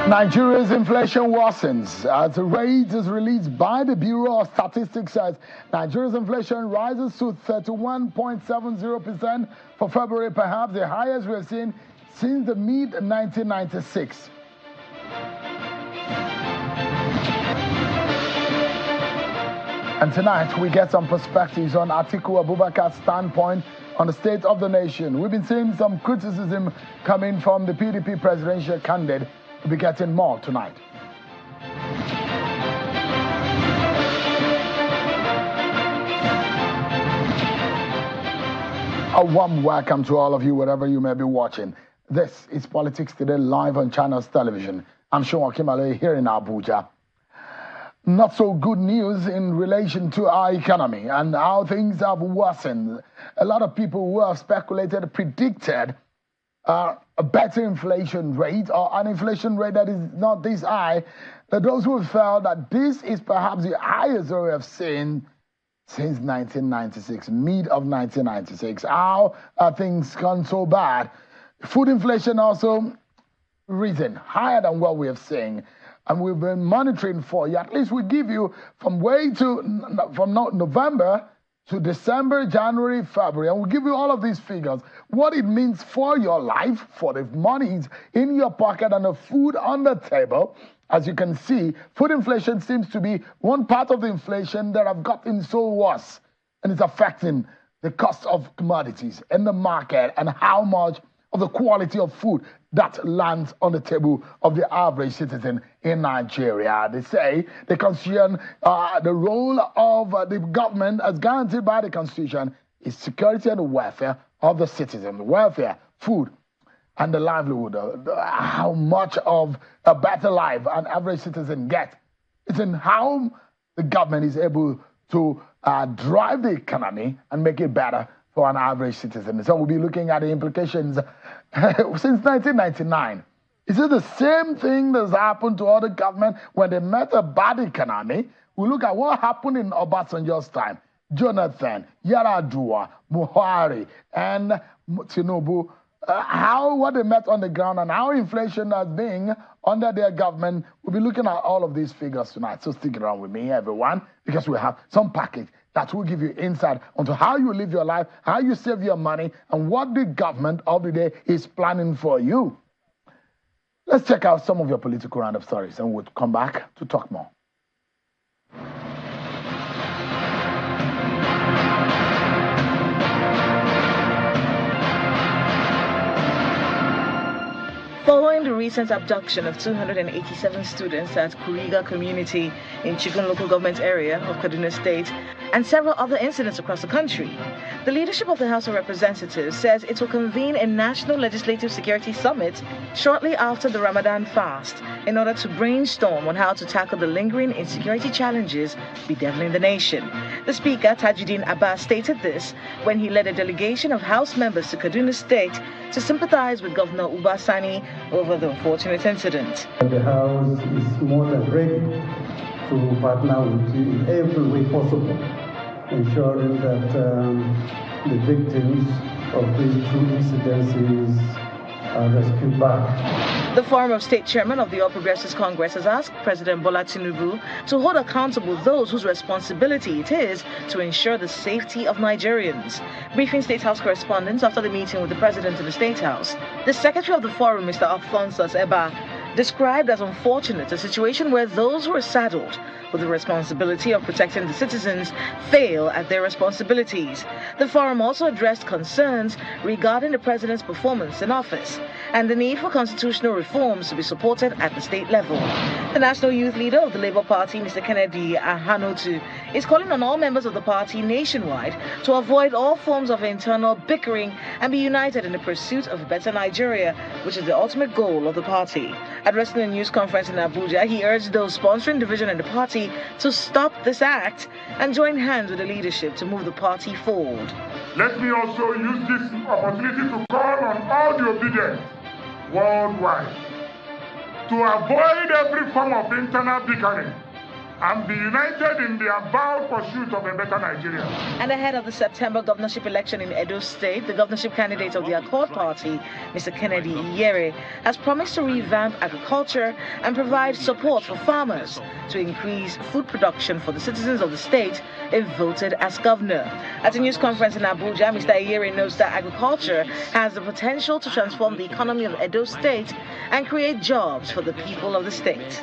Nigeria's inflation worsens as the rate is released by the Bureau of Statistics says Nigeria's inflation rises to 31.70% for February, perhaps the highest we have seen since the mid-1996. And tonight we get some perspectives on Atiku Abubakar's standpoint on the state of the nation. We've been seeing some criticism coming from the PDP presidential candidate. We'll be getting more tonight. A warm welcome to all of you, wherever you may be watching. This is Politics Today live on Channels Television. I'm Sean Akimale here in Abuja. Not so good news in relation to our economy and how things have worsened. A lot of people who have speculated, predicted a better inflation rate or an inflation rate that is not this high. Those who felt that this is perhaps the highest we have seen since 1996, mid of 1996. How are things gone so bad? Food inflation also risen higher than what we have seen. And we've been monitoring for you. At least we give you from November to December, January, February, and we'll give you all of these figures, what it means for your life, for the monies in your pocket and the food on the table. As you can see, food inflation seems to be one part of the inflation that have gotten so worse, and it's affecting the cost of commodities in the market and how much of the quality of food that lands on the table of the average citizen in Nigeria. They say the Constitution, the role of the government as guaranteed by the Constitution is security and the welfare of the citizen, welfare, food, and the livelihood. How much of a better life an average citizen gets. It's in how the government is able to drive the economy and make it better for an average citizen. So we'll be looking at the implications since 1999. Is it the same thing that's happened to other governments when they met a bad economy? We look at what happened in Obasanjo's time. Jonathan, Yaradua, Buhari, and Tinubu, what they met on the ground and how inflation has been under their government. We'll be looking at all of these figures tonight. So stick around with me, everyone, because we have some package that will give you insight onto how you live your life, how you save your money, and what the government of the day is planning for you. Let's check out some of your political roundup stories, and we'll come back to talk more. Following the recent abduction of 287 students at Kuriga community in Chikun local government area of Kaduna State and several other incidents across the country, the leadership of the House of Representatives says it will convene a National Legislative Security Summit shortly after the Ramadan fast in order to brainstorm on how to tackle the lingering insecurity challenges bedeviling the nation. The Speaker, Tajuddin Abbas, stated this when he led a delegation of House members to Kaduna State to sympathize with Governor Uba Sani over the unfortunate incident. The House is more than ready to partner with you in every way possible, ensuring that the victims of these two incidences are rescued back. The Forum of State Chairman of the All Progressives Congress has asked President Bola Tinubu to hold accountable those whose responsibility it is to ensure the safety of Nigerians. Briefing State House correspondents after the meeting with the President of the State House, the Secretary of the Forum, Mr. Alphonsus Eba, described as unfortunate a situation where those who are saddled with the responsibility of protecting the citizens fail at their responsibilities. The forum also addressed concerns regarding the president's performance in office and the need for constitutional reforms to be supported at the state level. The national youth leader of the Labour Party, Mr. Kennedy Ahanotu, is calling on all members of the party nationwide to avoid all forms of internal bickering and be united in the pursuit of a better Nigeria, which is the ultimate goal of the party. Addressing a news conference in Abuja, he urged those sponsoring division in the party to stop this act and join hands with the leadership to move the party forward. Let me also use this opportunity to call on all the obedient worldwide to avoid every form of internal bickering and be united in the avowed pursuit of a better Nigeria. And ahead of the September governorship election in Edo State, the governorship candidate of the Accord Party, Mr. Kennedy Iyere, has promised to revamp agriculture and provide support for farmers to increase food production for the citizens of the state if voted as governor. At a news conference in Abuja, Mr. Iyere notes that agriculture has the potential to transform the economy of Edo State and create jobs for the people of the state.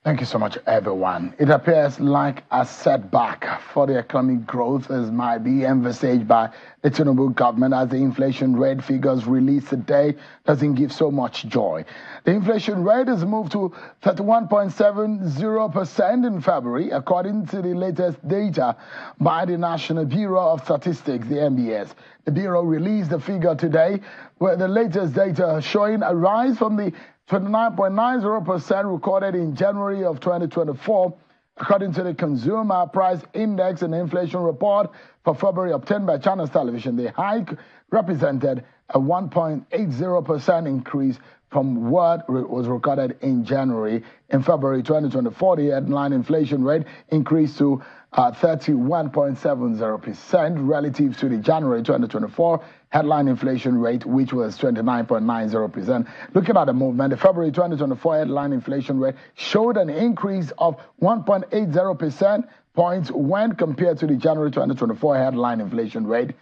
Thank you so much, everyone. It appears like a setback for the economic growth as might be envisaged by the Tinubu government, as the inflation rate figures released today doesn't give so much joy. The inflation rate has moved to 31.70% in February, according to the latest data by the National Bureau of Statistics, the NBS. The Bureau released the figure today, where the latest data showing a rise from the 29.90% recorded in January of 2024, according to the Consumer Price Index and Inflation Report for February obtained by Channels Television. The hike represented a 1.80% increase from what was recorded in January. In February 2024, the headline inflation rate increased to 31.70% relative to the January 2024 headline inflation rate, which was 29.90%. Looking at the movement, the February 2024 headline inflation rate showed an increase of 1.80% points when compared to the January 2024 headline inflation rate.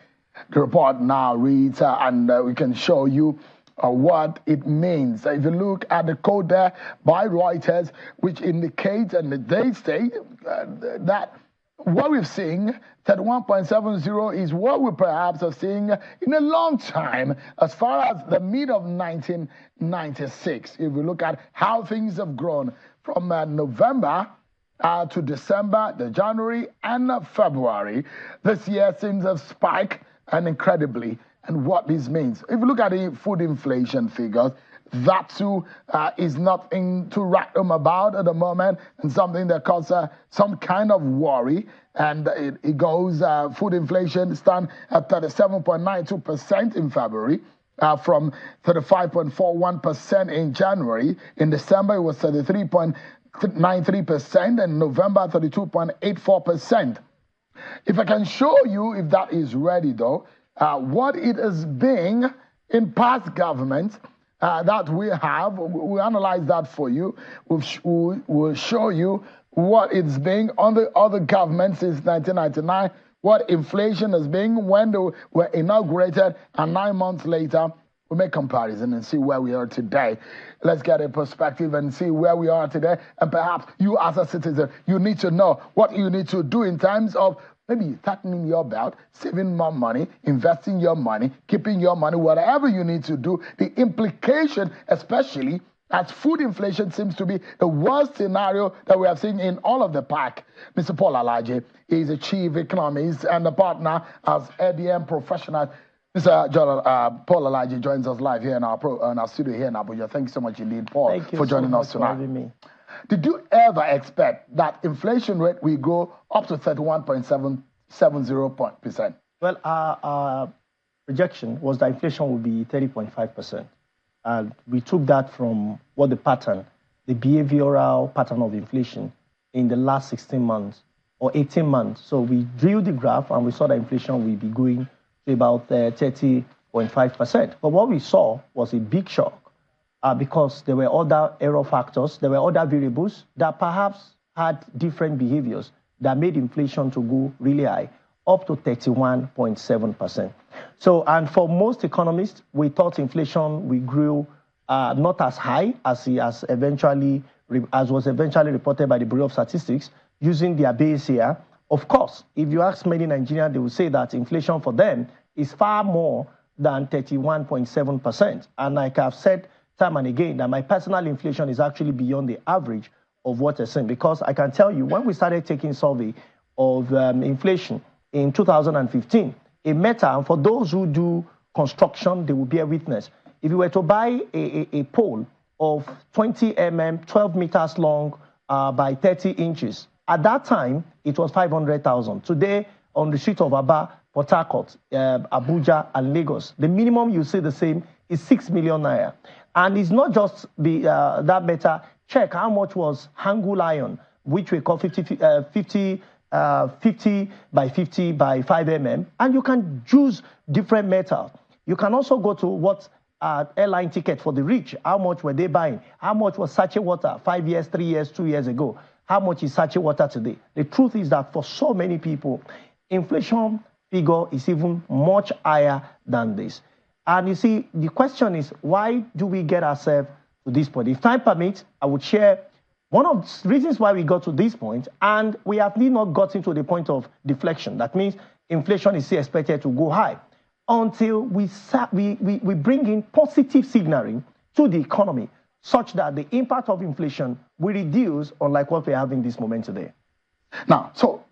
The report now reads, and we can show you what it means. If you look at the code there by Reuters, which indicates, and they state that what we've seen, 31.70, is what we perhaps are seeing in a long time, as far as the mid of 1996. If we look at how things have grown from November to December, the January and February, this year seems to have spiked and incredibly. And what this means. If you look at the food inflation figures, that too is nothing to write home about at the moment, and something that causes some kind of worry. And it goes, food inflation stands at 37.92% in February, from 35.41% in January. In December, it was 33.93%, and November, 32.84%. If I can show you, if that is ready though, what it has been in past governments that we have. We'll analyze that for you. We'll show you what it's been on the other governments since 1999, what inflation has been when they were inaugurated, and 9 months later, we make comparison and see where we are today. Let's get a perspective and see where we are today. And perhaps you as a citizen, you need to know what you need to do in terms of maybe tightening your belt, saving more money, investing your money, keeping your money, whatever you need to do. The implication, especially as food inflation seems to be the worst scenario that we have seen in all of the pack. Mr. Paul Alaje is a chief economist and a partner as ABM professional. Mr. Paul Alaje joins us live here in our studio here in Abuja. Thank you so much indeed, Paul, for joining us tonight. For having me. Did you ever expect that inflation rate will go up to 31.70%? Well, our projection was that inflation would be 30.5%. And we took that from what the behavioral pattern of inflation in the last 16 months or 18 months. So we drew the graph and we saw that inflation will be going to about 30.5%. But what we saw was a big shock. Because there were other error factors, there were other variables that perhaps had different behaviors that made inflation to go really high, up to 31.7%. So, and for most economists, we thought inflation we grew not as high as was eventually reported by the Bureau of Statistics using their base year. Of course, if you ask many Nigerians, they will say that inflation for them is far more than 31.7%. And like I've said time and again, that my personal inflation is actually beyond the average of what I've seen. Because I can tell you, when we started taking survey of inflation in 2015, a Meta, and for those who do construction, they will bear witness. If you were to buy a pole of 20 mm, 12 meters long by 30 inches, at that time, it was 500,000. Today, on the street of Aba, Port Harcourt, Abuja, and Lagos. The minimum you see the same is 6 million naira. And it's not just that better. Check how much was Hangul iron, which we call 50 by 50 by 5 mm, and you can choose different metals. You can also go to what airline ticket for the rich. How much were they buying? How much was sachet water 5 years, 3 years, 2 years ago? How much is sachet water today? The truth is that for so many people, inflation figure is even much higher than this. And you see, the question is, why do we get ourselves to this point? If time permits, I would share one of the reasons why we got to this point, and we have not gotten to the point of deflection. That means inflation is still expected to go high until we bring in positive signaling to the economy such that the impact of inflation will reduce, unlike what we're having this moment today. Now, so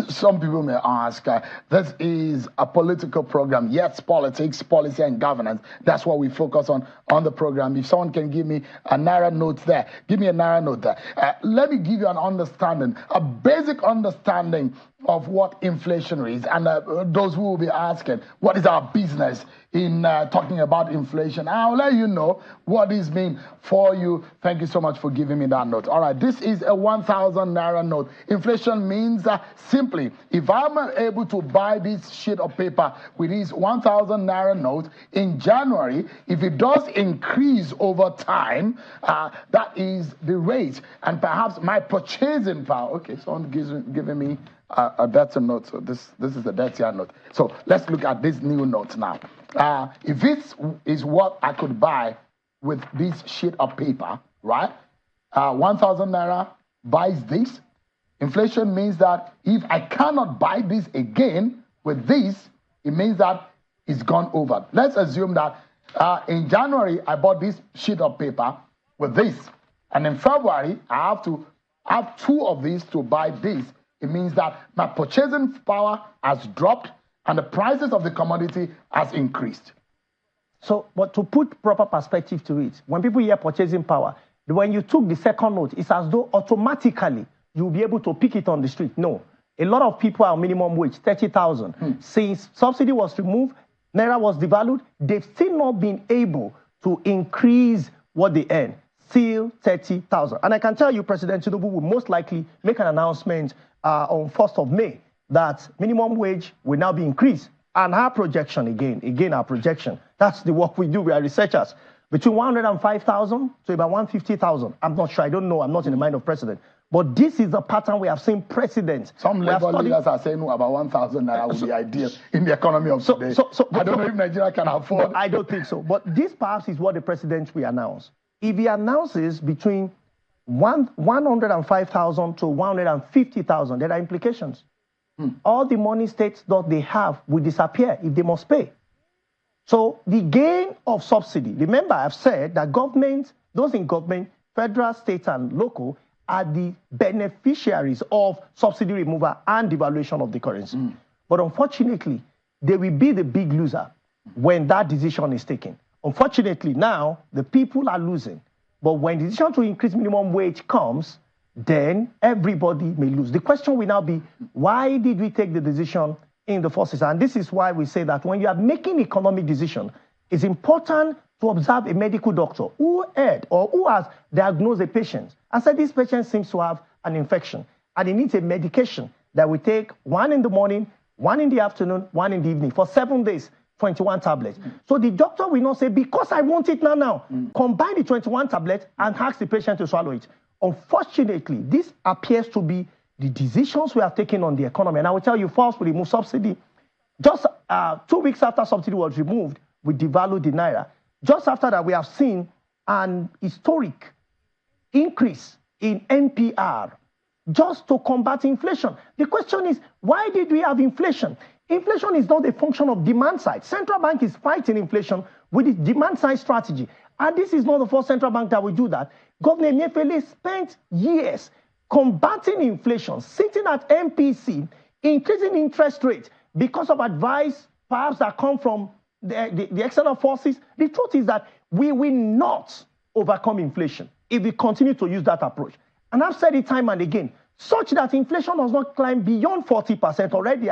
some people may ask, this is a political program. Yes, politics, policy, and governance. That's what we focus on the program. If someone can give me a naira note there, give me a naira note there. Let me give you an understanding, a basic understanding of what inflation is. And those who will be asking, what is our business in talking about inflation? I'll let you know what this means for you. Thank you so much for giving me that note. All right, this is a 1,000 naira note. Inflation means simply, if I'm able to buy this sheet of paper with this 1,000 naira note in January, if it does increase over time, that is the rate. And perhaps my purchasing power, okay, someone giving me a better note. So this is the dirtier note. So let's look at this new note now. If this is what I could buy with this sheet of paper, right? 1,000 naira buys this. Inflation means that if I cannot buy this again with this, it means that it's gone over. Let's assume that in January, I bought this sheet of paper with this. And in February, I have to have 2 of these to buy this. It means that my purchasing power has dropped and the prices of the commodity has increased. So, but to put proper perspective to it, when people hear purchasing power, when you took the second note, it's as though automatically you'll be able to pick it on the street. No. A lot of people are minimum wage, 30,000. Since subsidy was removed, Naira was devalued, they've still not been able to increase what they earn. Still 30,000. And I can tell you, President Tinubu will most likely make an announcement on 1st of May that minimum wage will now be increased. And our projection, again, our projection, that's the work we do. We are researchers. Between 105,000 to about 150,000. I'm not sure. I don't know. I'm not in the mind of president. But this is the pattern we have seen precedents. Some labor leaders are saying about 1,000 naira would be ideal in the economy of today. I don't know if Nigeria can afford. I don't think so. But this perhaps is what the president will announce. If he announces between 105,000 to 150,000, there are implications. All the money states that they have will disappear if they must pay. So the gain of subsidy, remember I've said that government, those in government, federal, state, and local, are the beneficiaries of subsidy removal and devaluation of the currency. But unfortunately, they will be the big loser when that decision is taken. Unfortunately, now the people are losing. But when the decision to increase minimum wage comes, then everybody may lose. The question will now be, why did we take the decision in the first instance? And this is why we say that when you are making economic decision, it's important to observe a medical doctor who heard or who has diagnosed a patient and said this patient seems to have an infection and he needs a medication that will take 1 in the morning, 1 in the afternoon, 1 in the evening for 7 days, 21 tablets. So the doctor will not say, because I want it now, combine the 21 tablets and ask the patient to swallow it. Unfortunately, this appears to be the decisions we have taken on the economy. And I will tell you, first, we removed subsidy. Just 2 weeks after subsidy was removed, we devalued the Naira. Just after that, we have seen an historic increase in NPR just to combat inflation. The question is, why did we have inflation? Inflation is not a function of demand side. Central bank is fighting inflation with its demand side strategy. And this is not the first central bank that will do that. Governor Emefiele spent years combating inflation, sitting at MPC, increasing interest rates because of advice perhaps that come from the external forces. The truth is that we will not overcome inflation if we continue to use that approach. And I've said it time and again, such that inflation does not climb beyond 40%. Already,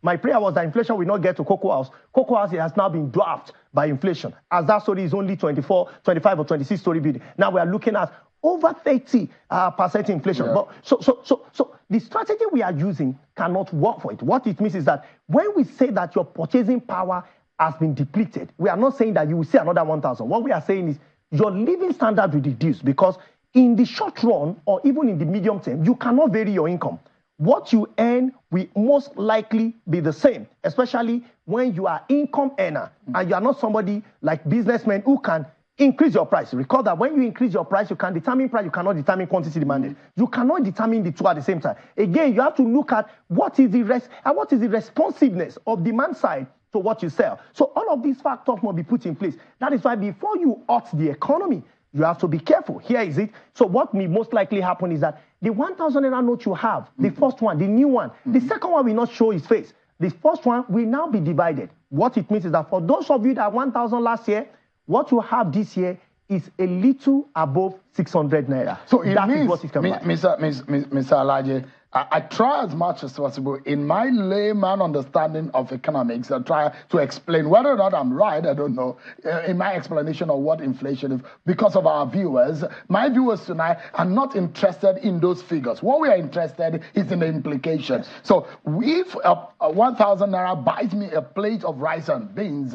my prayer was that inflation will not get to Cocoa House. Cocoa House has now been dwarfed by inflation, as that story is only 24, 25 or 26 story building. Now we are looking at over 30% inflation. Yeah. But so the strategy we are using cannot work for it. What it means is that when we say that your purchasing power has been depleted, we are not saying that you will see another 1,000. What we are saying is your living standard will reduce, because in the short run or even in the medium term, you cannot vary your income. What you earn will most likely be the same, especially when you are income earner and you are not somebody like businessmen who can increase your price. Recall that when you increase your price, you can determine price, you cannot determine quantity demanded. You cannot determine the two at the same time. Again, you have to look at what is the responsiveness of demand side to what you sell. So all of these factors must be put in place. That is why before you hurt the economy, you have to be careful. Here is it. So what will most likely happen is that the 1,000 naira note you have, the first one, the new one, the second one will not show his face. The first one will now be divided. What it means is that for those of you that had 1,000 last year, what you have this year is a little above 600 naira. So it that means, is what it can buy. Mr. Alaje, I try as much as possible in my layman understanding of economics. I try to explain whether or not I'm right. I don't know in my explanation of what inflation is, because of our viewers. My viewers tonight are not interested in those figures. What we are interested is in the implications. Yes. So if 1,000 naira buys me a plate of rice and beans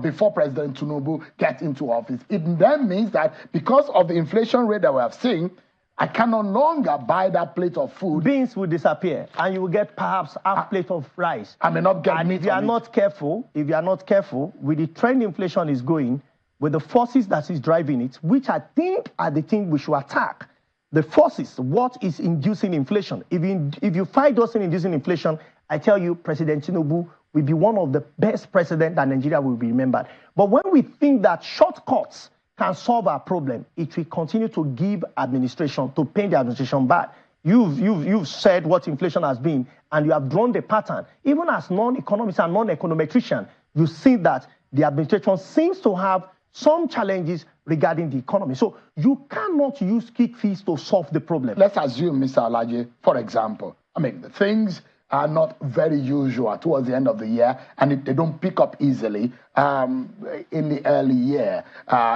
before President Tinubu gets into office, it then means that because of the inflation rate that we have seen, I can no longer buy that plate of food. Beans will disappear, and you will get perhaps half plate of rice. I may not get and meat. If you are not careful, with the trend inflation is going, with the forces that is driving it, which I think are the thing we should attack. The forces, what is inducing inflation? If you fight those in inducing inflation, I tell you, President Tinubu will be one of the best presidents that Nigeria will be remembered. But when we think that shortcuts can solve our problem, it will continue to give administration, to paint the administration bad. You've said what inflation has been, and you have drawn the pattern. Even as non-economists and non-econometricians, you see that the administration seems to have some challenges regarding the economy. So you cannot use quick fees to solve the problem. Let's assume, Mr. Alaje, for example, the things are not very usual towards the end of the year, and they don't pick up easily in the early year,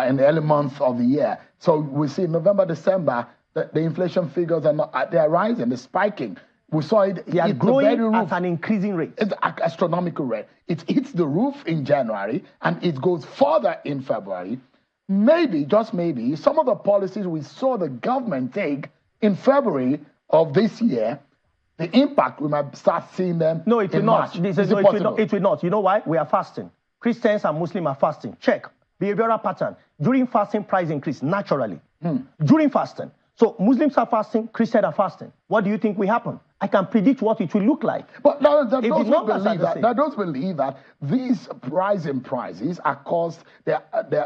in the early months of the year. So we see November, December, the inflation figures they're rising, they're spiking. We saw it. They are growing at an increasing rate. It's an astronomical rate. It hits the roof in January, and it goes further in February. Maybe, just maybe, some of the policies we saw the government take in February of this year, the impact, we might start seeing them. No, it will not. It will not. You know why? We are fasting. Christians and Muslims are fasting. Check. Behavioral pattern. During fasting, price increase naturally. During fasting. So Muslims are fasting, Christians are fasting. What do you think will happen? I can predict what it will look like. But those believe that these rising prices are caused, they're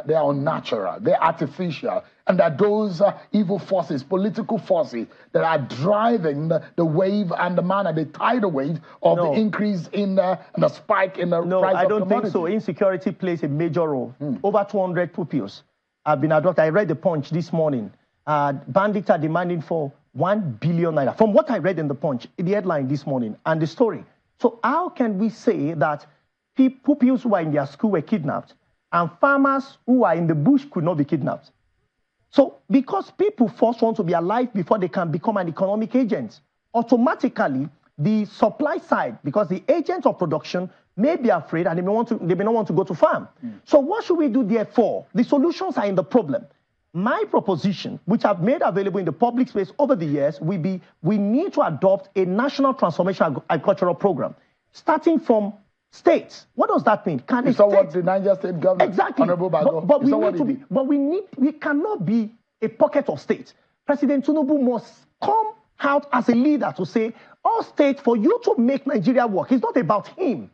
unnatural, they're artificial, and that those evil forces, political forces, that are driving the wave and the tidal wave of the increase in the spike in the price of commodities. No, I don't think so. Insecurity plays a major role. Over 200 pupils have been adopted. I read the Punch this morning. Bandits are demanding for 1 billion naira. From what I read in the Punch, the headline this morning, and the story. So how can we say that pupils who are in their school were kidnapped and farmers who are in the bush could not be kidnapped? So because people first want to be alive before they can become an economic agent, automatically the supply side, because the agents of production may be afraid and they may not want to go to farm. So what should we do therefore? The solutions are in the problem. My proposition, which I've made available in the public space over the years, will be we need to adopt a national transformation agricultural program, starting from states. What does that mean? Can it what the Niger State government? Exactly. But we cannot be a pocket of states. President Tinubu must come out as a leader to say, all states, for you to make Nigeria work, it's not about him.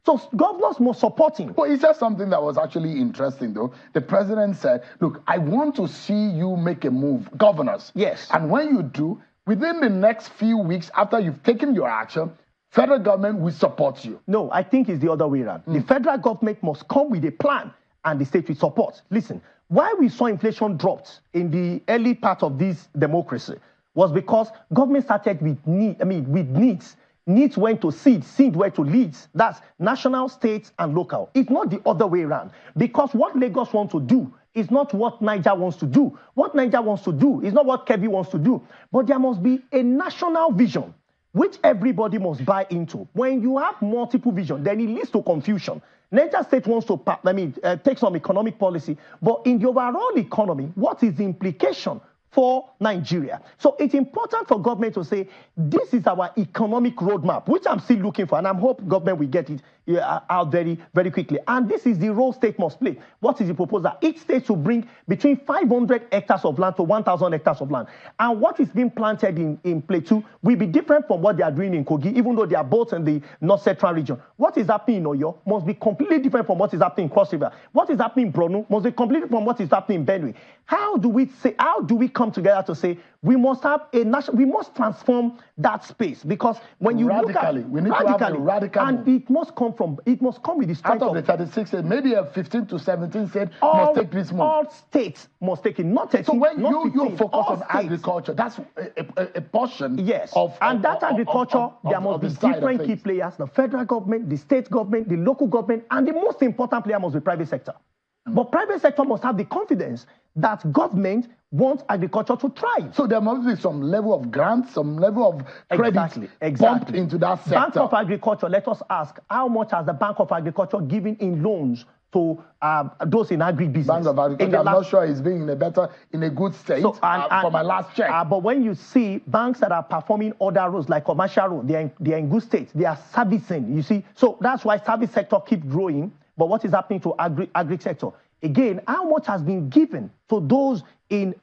So governors must support him. But he said something that was actually interesting, though. The president said, look, I want to see you make a move, governors. Yes. And when you do, within the next few weeks after you've taken your action, federal government will support you. No, I think it's the other way around. The federal government must come with a plan and the state will support. Listen, why we saw inflation dropped in the early part of this democracy was because government started with needs. Needs went to seed went to leads. That's national, state, and local. It's not the other way around. Because what Lagos wants to do is not what Niger wants to do. What Niger wants to do is not what Kebbi wants to do. But there must be a national vision which everybody must buy into. When you have multiple vision, then it leads to confusion. Niger State wants to take some economic policy, but in the overall economy, what is the implication for Nigeria? So it's important for government to say, this is our economic roadmap, which I'm still looking for, and I hope government will get it out very, very quickly. And this is the role state must play. What is the proposal? Each state should bring between 500 hectares of land to 1,000 hectares of land. And what is being planted in Plateau will be different from what they are doing in Kogi, even though they are both in the north-central region. What is happening in Oyo must be completely different from what is happening in Cross River. What is happening in Borno must be completely from what is happening in Benue. How do we come together to say we must have a national, we must transform that space? Because when you look at we need to have a radical and move. it must come with the strength out of the 36 states, maybe a 15 to 17 states must take this move. All states must take it, not 13, so when not you 15, focus on states. agriculture, that's a portion. Yes, of and that agriculture, there must be different key players: the federal government, the state government, the local government, and the most important player must be private sector. But private sector must have the confidence that government wants agriculture to thrive. So there must be some level of grants, some level of credit bumped into that sector. Bank of Agriculture, let us ask, how much has the Bank of Agriculture given in loans to those in agribusiness? Bank of Agriculture, I'm not sure it's being in a good state for my last check. But when you see banks that are performing other roles like commercial roles, they are in good state. They are servicing, you see. So that's why service sector keep growing. But what is happening to agri sector? Again, how much has been given to those in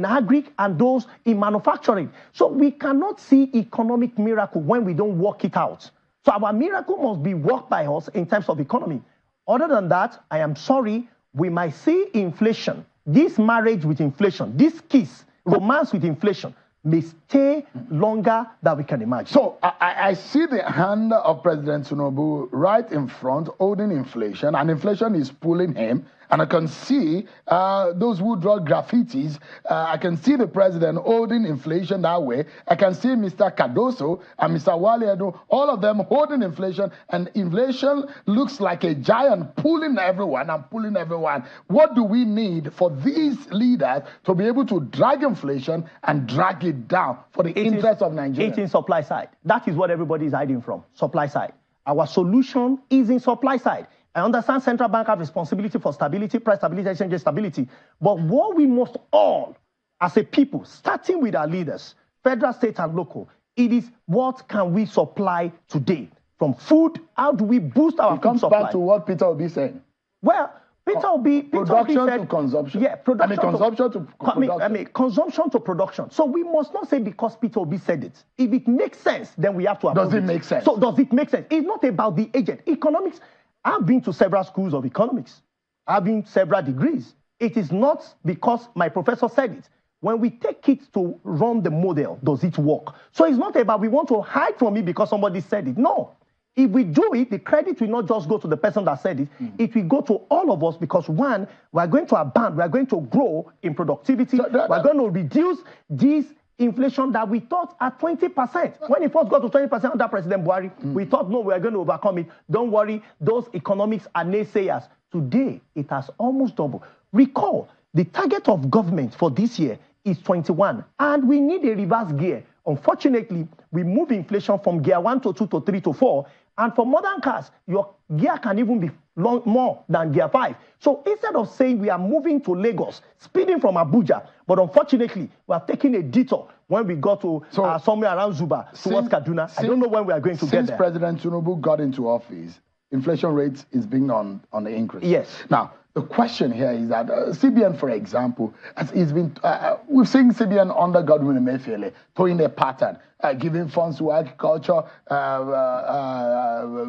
agri and those in manufacturing? So we cannot see economic miracle when we don't work it out. So our miracle must be worked by us in terms of economy. Other than that, I am sorry, we might see inflation. This marriage with inflation, this kiss, romance with inflation, may stay longer than we can imagine. So I see the hand of President Tinubu right in front holding inflation, and inflation is pulling him. And I can see those who draw graffitis. I can see the president holding inflation that way. I can see Mr. Cardoso and Mr. Waledo, all of them holding inflation. And inflation looks like a giant pulling everyone and pulling everyone. What do we need for these leaders to be able to drag inflation and drag it down for the interest of Nigeria? It's in supply side. That is what everybody is hiding from, supply side. Our solution is in supply side. I understand central bank have responsibility for stability, price stability, exchange rate stability. But what we must all, as a people, starting with our leaders, federal, state, and local, it is what can we supply today? From food, how do we boost our food supply? It comes back to what Peter will be saying. Well, production to consumption. Yeah, production consumption to production. Consumption to production. So we must not say because Peter Obi said it. If it makes sense, then we have to approve it. Does it make sense? So does it make sense? It's not about the agent. Economics, I've been to several schools of economics. I've been several degrees. It is not because my professor said it. When we take it to run the model, does it work? So it's not about we want to hide from it because somebody said it. No. If we do it, the credit will not just go to the person that said it. It will go to all of us because, one, we're going to abound, we're going to grow in productivity, we're going to reduce this inflation that we thought at 20%. When it first got to 20% under President Buhari, we thought, no, we're going to overcome it. Don't worry, those economics are naysayers. Today, it has almost doubled. Recall, the target of government for this year is 21, and we need a reverse gear. Unfortunately, we move inflation from gear 1 to 2 to 3 to 4, and for modern cars, your gear can even be more than gear 5. So instead of saying we are moving to Lagos, speeding from Abuja, but unfortunately, we are taking a detour when we got to somewhere around Zuba towards Kaduna. I don't know when we are going to get there. Since President Tinubu got into office, inflation rate is being on the increase. Yes. Now, the question here is that CBN, for example, we've seen CBN under Godwin Emefiele throwing a pattern, giving funds to agriculture,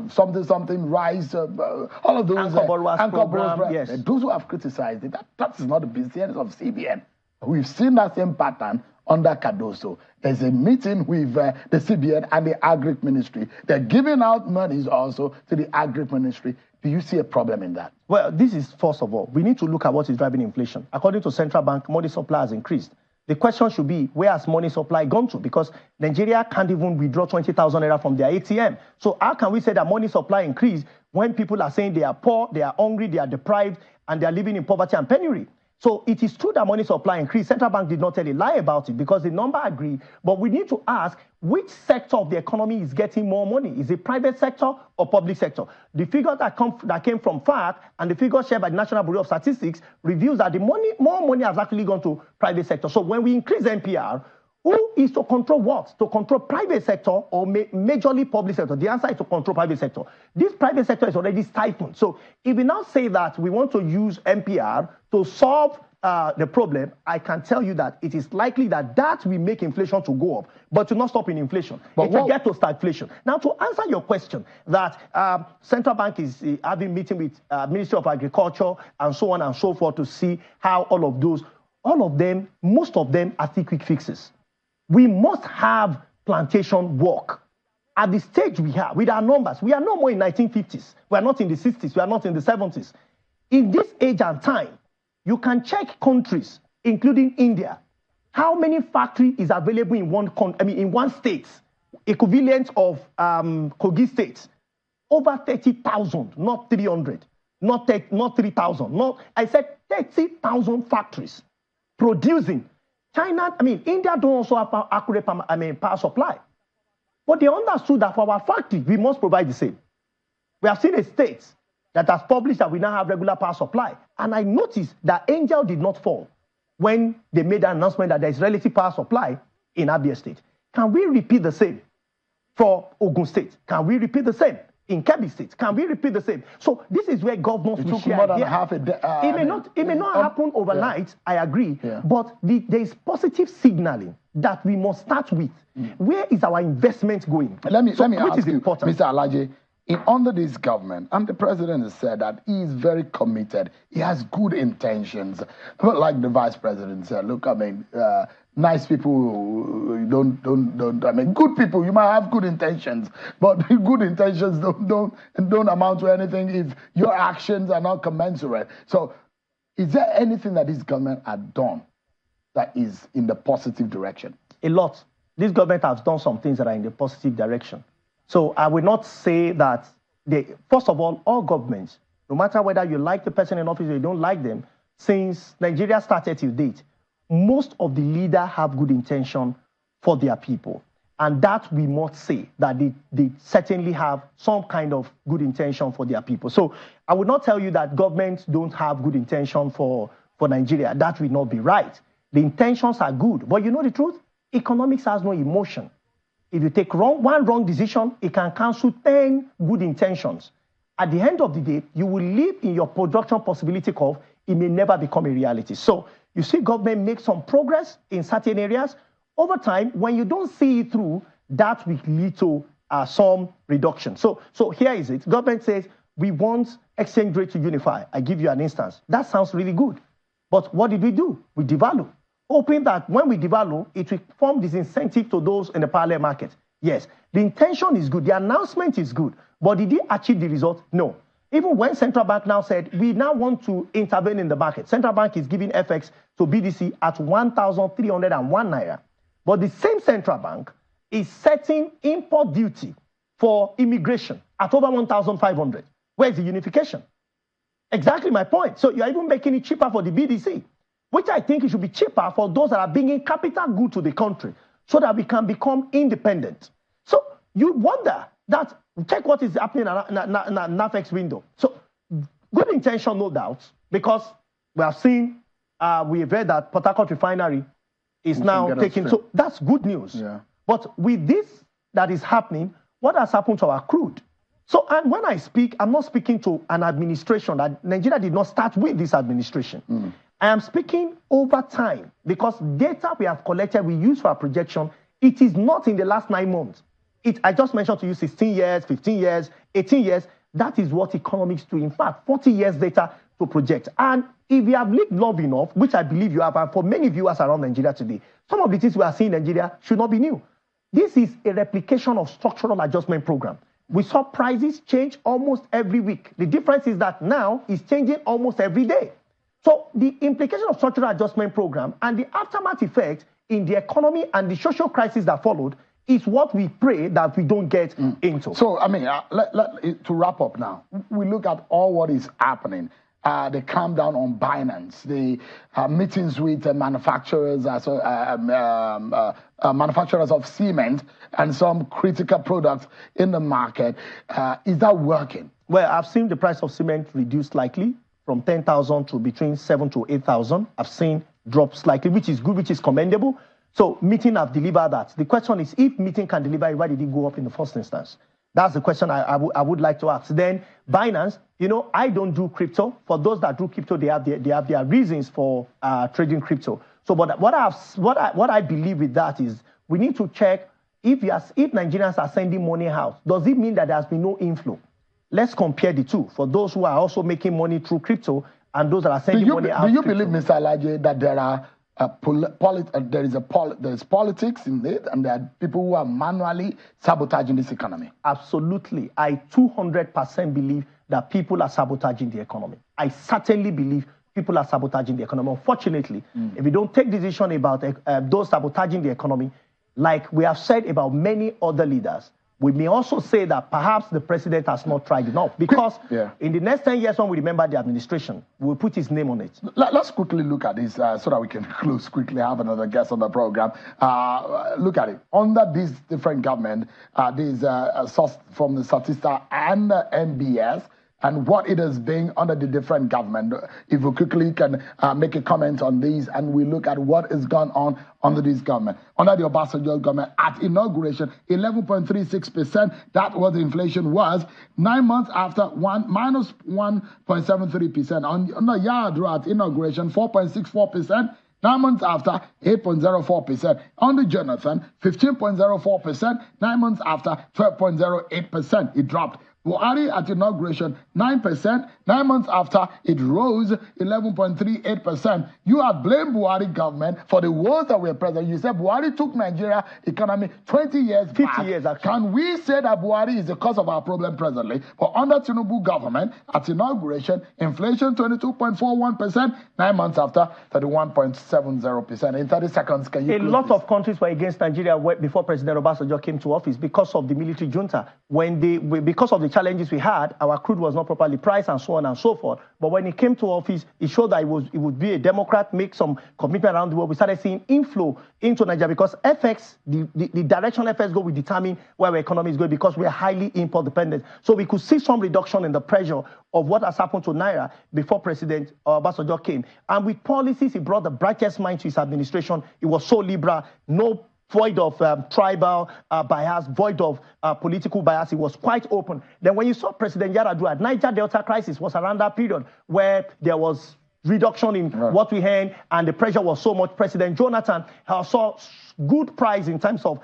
something rise, all of those anchor program, yes. Those who have criticized it, that is not the business of CBN. We've seen that same pattern under Cardoso. There's a meeting with the CBN and the Agri Ministry. They're giving out monies also to the Agri Ministry. Do you see a problem in that? Well, this is, first of all, we need to look at what is driving inflation. According to central bank, money supply has increased. the question should be, where has money supply gone to? Because Nigeria can't even withdraw 20,000 naira from their ATM. So how can we say that money supply increased when people are saying they are poor, they are hungry, they are deprived, and they are living in poverty and penury? So it is true that money supply increased. Central Bank did not tell a lie about it because the number agreed. But we need to ask which sector of the economy is getting more money. Is it private sector or public sector? The figure that came from FAC and the figure shared by the National Bureau of Statistics reveals that more money has actually gone to private sector. So when we increase NPR, who is to control what? To control private sector or majorly public sector? The answer is to control private sector. This private sector is already stifled. So if we now say that we want to use NPR to solve the problem, I can tell you that it is likely that will make inflation to go up, but to not stop in inflation. But it will get to stagflation. Now, to answer your question, that Central Bank is having meeting with Ministry of Agriculture and so on and so forth to see how all of them, most of them are still quick fixes. We must have plantation work. At the stage we have, with our numbers, we are no more in 1950s. We are not in the 60s. We are not in the 70s. In this age and time, you can check countries, including India, how many factories is available in one state, equivalent of Kogi State. Over 30,000, not 300, not 3,000. I said 30,000 factories producing. India don't also have accurate power supply. But they understood that for our factory, we must provide the same. We have seen a state that has published that we now have regular power supply. And I noticed that Angel did not fall when they made an announcement that there is relative power supply in Abia State. Can we repeat the same for Ogun State? Can we repeat the same in Kebbi State? Can we repeat the same? So this is where governments will share. It may not happen overnight, yeah. I agree, yeah. But there is positive signaling that we must start with. Where is our investment going? Let me ask you, important. Mr. Alaje, under this government, and the president has said that he is very committed. He has good intentions. But like the vice president said, look, nice people good people, you might have good intentions, but good intentions don't amount to anything if your actions are not commensurate. So is there anything that this government had done that is in the positive direction? A lot. This government has done some things that are in the positive direction. So I will not say that, first of all governments, no matter whether you like the person in office or you don't like them, since Nigeria started till date, most of the leaders have good intention for their people. And that we must say that they certainly have some kind of good intention for their people. So I would not tell you that governments don't have good intention for Nigeria. That will not be right. The intentions are good. But you know the truth? Economics has no emotion. If you take one wrong decision, it can cancel 10 good intentions. At the end of the day, you will live in your production possibility curve. It may never become a reality. So you see government make some progress in certain areas. Over time, when you don't see it through, that will lead to some reduction. So here is it. Government says, we want exchange rate to unify. I give you an instance. That sounds really good. But what did we do? We devalue. Hoping that when we devalue, it will form disincentive to those in the parallel market. Yes, the intention is good. The announcement is good. But did it achieve the result? No. Even when Central Bank now said, we now want to intervene in the market. Central Bank is giving FX to BDC at 1,301 naira. But the same Central Bank is setting import duty for immigration at over 1,500. Where's the unification? Exactly my point. So you're even making it cheaper for the BDC, which I think it should be cheaper for those that are bringing capital good to the country so that we can become independent. So you wonder that, check what is happening in NAFEX window. So good intention, no doubt, because we have seen, we have read that Port Harcourt refinery is now taking, so that's good news. Yeah. But with this that is happening, what has happened to our crude? So, and when I speak, I'm not speaking to an administration that Nigeria did not start with this administration. I am speaking over time because data we have collected, we use for our projection, it is not in the last 9 months. I just mentioned to you 16 years, 15 years, 18 years. That is what economics do. In fact, 40 years data to project. And if you have lived long enough, which I believe you have, and for many viewers around Nigeria today, some of the things we are seeing in Nigeria should not be new. This is a replication of structural adjustment program. We saw prices change almost every week. The difference is that now it's changing almost every day. So the implication of structural adjustment program and the aftermath effect in the economy and the social crisis that followed is what we pray that we don't get into. So, I mean, to wrap up now, we look at all what is happening. The calm down on Binance, the meetings with manufacturers, manufacturers of cement and some critical products in the market. Is that working? Well, I've seen the price of cement reduce slightly from 10,000 to between 7,000 to 8,000. I've seen drop slightly, which is good, which is commendable. So meeting have delivered that. The question is, if meeting can deliver it, why did it go up in the first instance? That's the question I would like to ask. Then Binance, you know, I don't do crypto. For those that do crypto, they have their reasons for trading crypto. So, but what I believe with that is we need to check if Nigerians are sending money out, does it mean that there has been no inflow? Let's compare the two. For those who are also making money through crypto and those that are sending money out. Do you believe, Mr. Alaje, that there are there's politics in it, and there are people who are manually sabotaging this economy? Absolutely. I 200% believe that people are sabotaging the economy. I certainly believe people are sabotaging the economy. Unfortunately, if we don't take decision about those sabotaging the economy, like we have said about many other leaders, we may also say that perhaps the president has not tried enough, because in the next 10 years when we remember the administration, we'll put his name on it. Let's quickly look at this so that we can close quickly, have another guest on the program. Look at it. Under this different government, these source from the Statista and the NBS, and what it has been under the different government. If we quickly can make a comment on these, and we look at what has gone on under this government. Under the Obasanjo government, at inauguration, 11.36%, that was the inflation was. 9 months after, minus 1.73%. On the Yar'Adua at inauguration, 4.64%. 9 months after, 8.04%. Under Jonathan, 15.04%. 9 months after, 12.08%. It dropped. Buhari at inauguration, 9%. 9 months after, it rose 11.38%. You have blamed Buhari government for the woes that were present. You said Buhari took Nigeria economy 20 years 50 back. years, actually. Can we say that Buhari is the cause of our problem presently? But under Tinubu government, at inauguration, inflation 22.41%. 9 months after, 31.70%. In 30 seconds, can you A lot of countries were against Nigeria before President Obasanjo came to office because of the military junta. Because of the challenges we had, our crude was not properly priced and so on and so forth. But when he came to office, it showed that it would be a Democrat, make some commitment around the world. We started seeing inflow into Nigeria because FX, the direction FX go will determine where our economy is going, because we are highly import dependent. So we could see some reduction in the pressure of what has happened to Naira before President Obasanjo came. And with policies, he brought the brightest mind to his administration. It was so liberal, no void of tribal bias, void of political bias. It was quite open. Then when you saw President Yar'Adua, Niger Delta crisis was around that period where there was reduction in what we had, and the pressure was so much. President Jonathan saw good price in terms of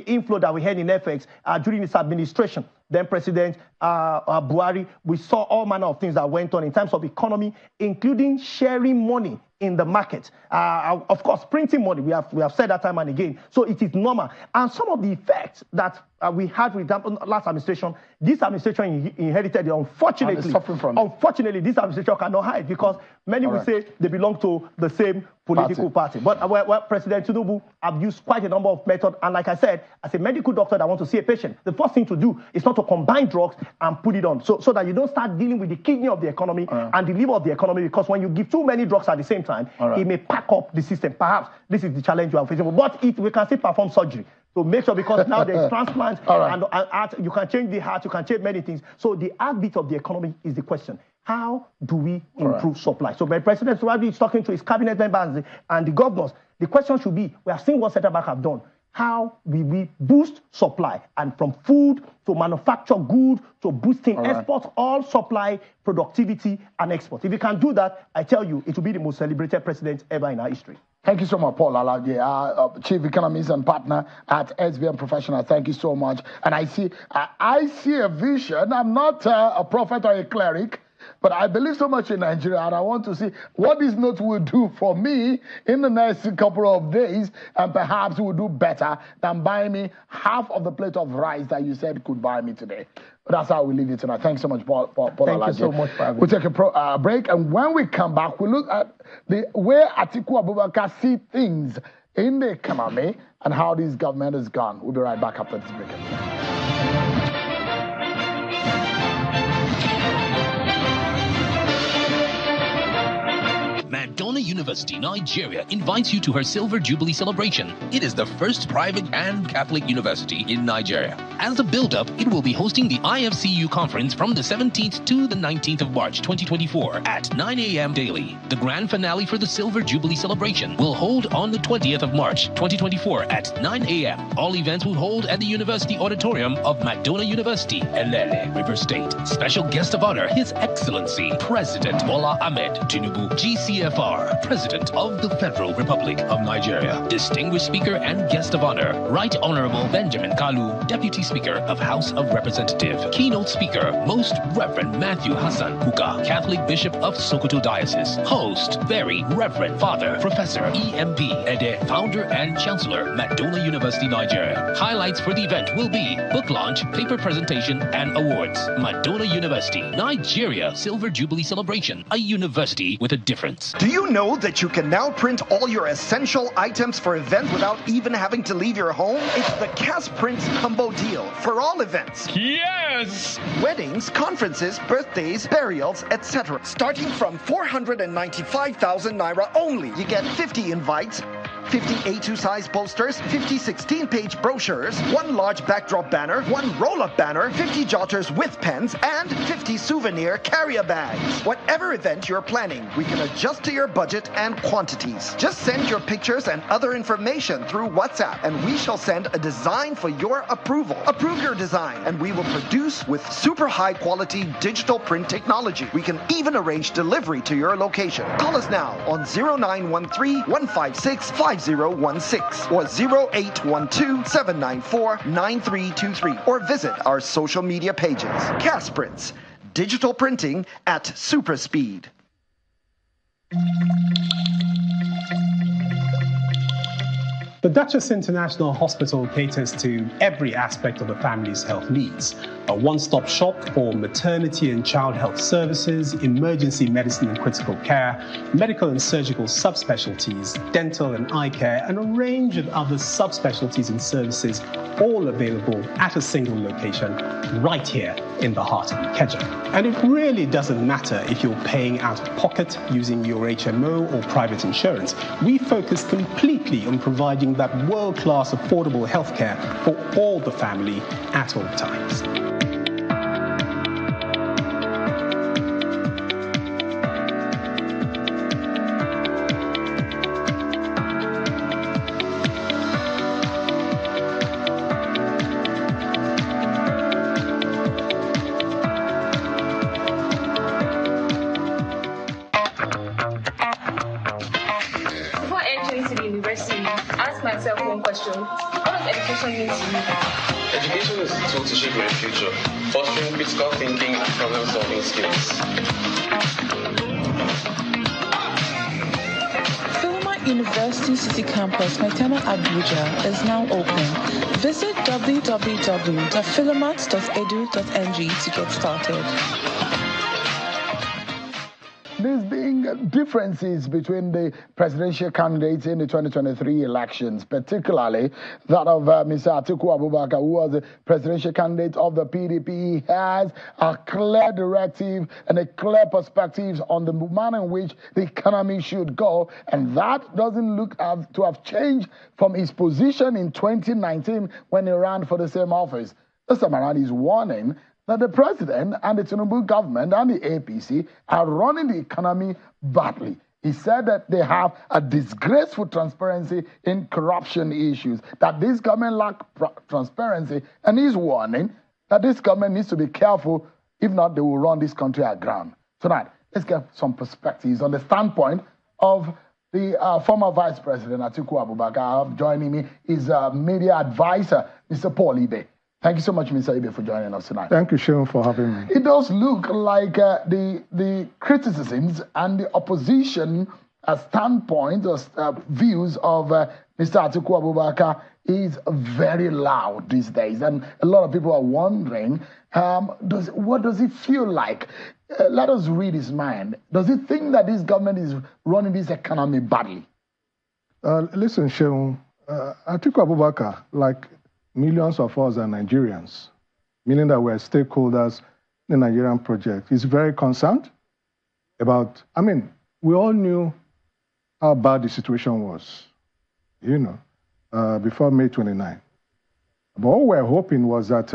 inflow that we had in FX during his administration. Then President Buhari, we saw all manner of things that went on in terms of economy, including sharing money in the market. Of course, printing money, we have said that time and again. So it is normal. And some of the effects that we had with the last administration, this administration inherited, unfortunately, this administration cannot hide, because many will say they belong to the same political party. But President Tinubu have used quite a number of methods. And like I said, as a medical doctor that wants to see a patient, the first thing to do is not to combine drugs and put it on, so that you don't start dealing with the kidney of the economy and the liver of the economy, because when you give too many drugs at the same time, it may pack up the system. Perhaps this is the challenge you are facing. But we can still perform surgery. So make sure, because now there's transplant and heart, you can change the heart, you can change many things. So the heartbeat of the economy is the question. How do we improve supply? So when President Buhari is talking to his cabinet members and the governors, the question should be, we have seen what Central Bank have done. How will we boost supply? And from food to manufacture goods to boosting exports, all supply, productivity, and export. If you can do that, I tell you, it will be the most celebrated president ever in our history. Thank you so much, Paul Alaje, Chief Economist and Partner at SBM Professional. Thank you so much. And I see a vision. I'm not a prophet or a cleric, but I believe so much in Nigeria, and I want to see what this note will do for me in the next couple of days, and perhaps will do better than buying me half of the plate of rice that you said could buy me today. But that's how we leave it tonight. Thanks so much, Paul. Thank you so much for having me. We'll take a break, and when we come back, we'll look at the way Atiku Abubakar see things in the economy and how this government has gone. We'll be right back after this break. Madonna University, Nigeria invites you to her Silver Jubilee celebration. It is the first private and Catholic university in Nigeria. As a build-up, it will be hosting the IFCU conference from the 17th to the 19th of March 2024 at 9 a.m. daily. The grand finale for the Silver Jubilee celebration will hold on the 20th of March 2024 at 9 a.m. All events will hold at the University Auditorium of Madonna University, Elele, River State. Special guest of honor, His Excellency President Bola Ahmed Tinubu, GCFR, President of the Federal Republic of Nigeria. Distinguished speaker and guest of honor, Right Honorable Benjamin Kalu, Deputy Speaker of House of Representatives. Keynote speaker, Most Reverend Matthew Hassan Kuka, Catholic Bishop of Sokoto Diocese. Host, Very Reverend Father Professor E.M.B. Ede, Founder and Chancellor, Madonna University, Nigeria. Highlights for the event will be book launch, paper presentation, and awards. Madonna University, Nigeria Silver Jubilee Celebration, a university with a difference. Do you know that you can now print all your essential items for events without even having to leave your home? It's the Cash Print Combo Deal for all events. Yes! Weddings, conferences, birthdays, burials, etc. Starting from 495,000 naira only. You get 50 invites, 50 A2 size posters, 50 16-page brochures, 1 large backdrop banner, 1 roll-up banner, 50 jotters with pens, and 50 souvenir carrier bags. Whatever event you're planning, we can adjust to your budget and quantities. Just send your pictures and other information through WhatsApp, and we shall send a design for your approval. Approve your design, and we will produce with super high-quality digital print technology. We can even arrange delivery to your location. Call us now on 0913-156-5016 or 0812-794-9323 or visit our social media pages. Casprints, digital printing at super speed. The Duchess International Hospital caters to every aspect of the family's health needs. A one-stop shop for maternity and child health services, emergency medicine and critical care, medical and surgical subspecialties, dental and eye care, and a range of other subspecialties and services, all available at a single location right here in the heart of Ikeja. And it really doesn't matter if you're paying out of pocket using your HMO or private insurance. We focus completely on providing that world-class affordable healthcare for all the family at all times. Education is the tool to shape your future, fostering critical thinking and problem-solving skills. University City Campus, Maitama Abuja, is now open. Visit www.philomath.edu.ng to get started. There's being differences between the presidential candidates in the 2023 elections, particularly that of Mr. Atiku Abubakar, who was the presidential candidate of the PDP. He has a clear directive and a clear perspective on the manner in which the economy should go, and that doesn't look to have changed from his position in 2019 when he ran for the same office. This time around, he's warning that the president and the Tinubu government and the APC are running the economy badly. He said that they have a disgraceful transparency in corruption issues, that this government lacks transparency, and he's warning that this government needs to be careful. If not, they will run this country aground. Tonight, let's get some perspectives on the standpoint of the former Vice President Atiku Abubakar. Joining me is media advisor, Mr. Paul Ibe. Thank you so much, Mr. Ibe, for joining us tonight. Thank you, Sean, for having me. It does look like the criticisms and the opposition standpoint or views of Mr. Atiku Abubakar is very loud these days, and a lot of people are wondering, what does it feel like? Let us read his mind. Does he think that this government is running this economy badly? Listen, Sheung, Atiku Abubakar, like millions of us are Nigerians, meaning that we're stakeholders in the Nigerian project, is very concerned about, we all knew how bad the situation was, before May 29. But what we're hoping was that,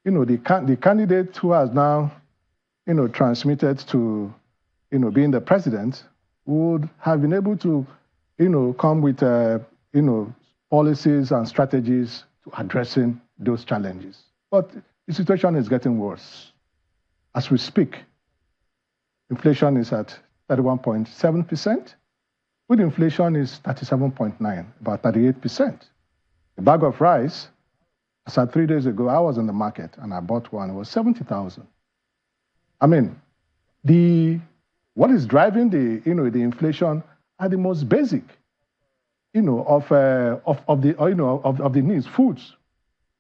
the candidate who has now, transmitted to, being the president would have been able to, come with, policies and strategies to addressing those challenges. But the situation is getting worse. As we speak, inflation is at 31.7%. Food inflation is 37.9%, about 38%. A bag of rice, as at 3 days ago, I was in the market and I bought one. It was 70,000. What is driving the inflation are the most basic, of the needs, foods,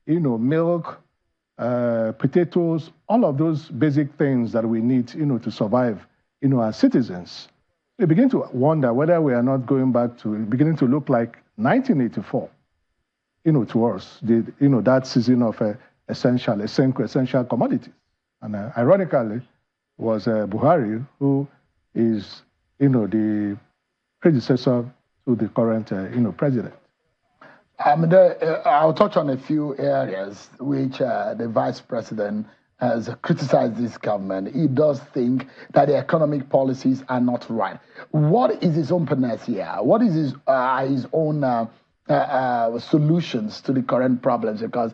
milk, potatoes, all of those basic things that we need, to survive, as citizens. We begin to wonder whether we are not going back to beginning to look like 1984, to us, that season of essential commodities. And ironically, was Buhari, who is, the predecessor to the current, president. I'll touch on a few areas which the vice president has criticized this government. He does think that the economic policies are not right. What is his own panacea? What is his own solutions to the current problems? Because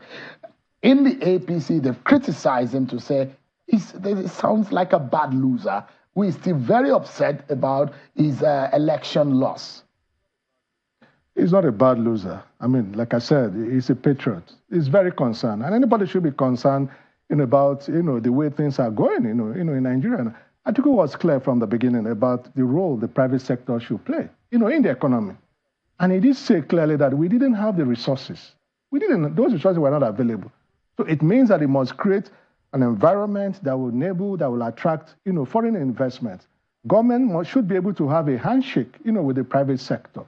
in the APC, they've criticized him to say he sounds like a bad loser who is still very upset about his election loss. He's not a bad loser. Like I said, he's a patriot. He's very concerned. And anybody should be concerned about, the way things are going, in Nigeria. Atiku was clear from the beginning about the role the private sector should play, in the economy. And he did say clearly that we didn't have the resources. Those resources were not available. So it means that he must create an environment that will enable, that will attract, foreign investment. Government should be able to have a handshake, with the private sector.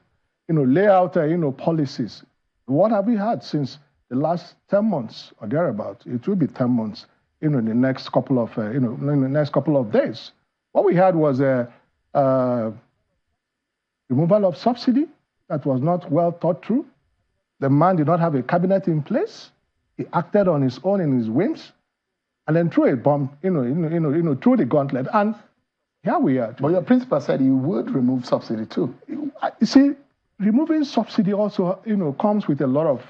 Lay out, policies. What have we had since the last 10 months or thereabout? It will be 10 months, in the next couple of, in the next couple of days. What we had was a removal of subsidy that was not well thought through. The man did not have a cabinet in place. He acted on his own in his whims, and then threw a bomb, threw the gauntlet. And here we are. But your principal said he would remove subsidy too. You see, removing subsidy also, comes with a lot of,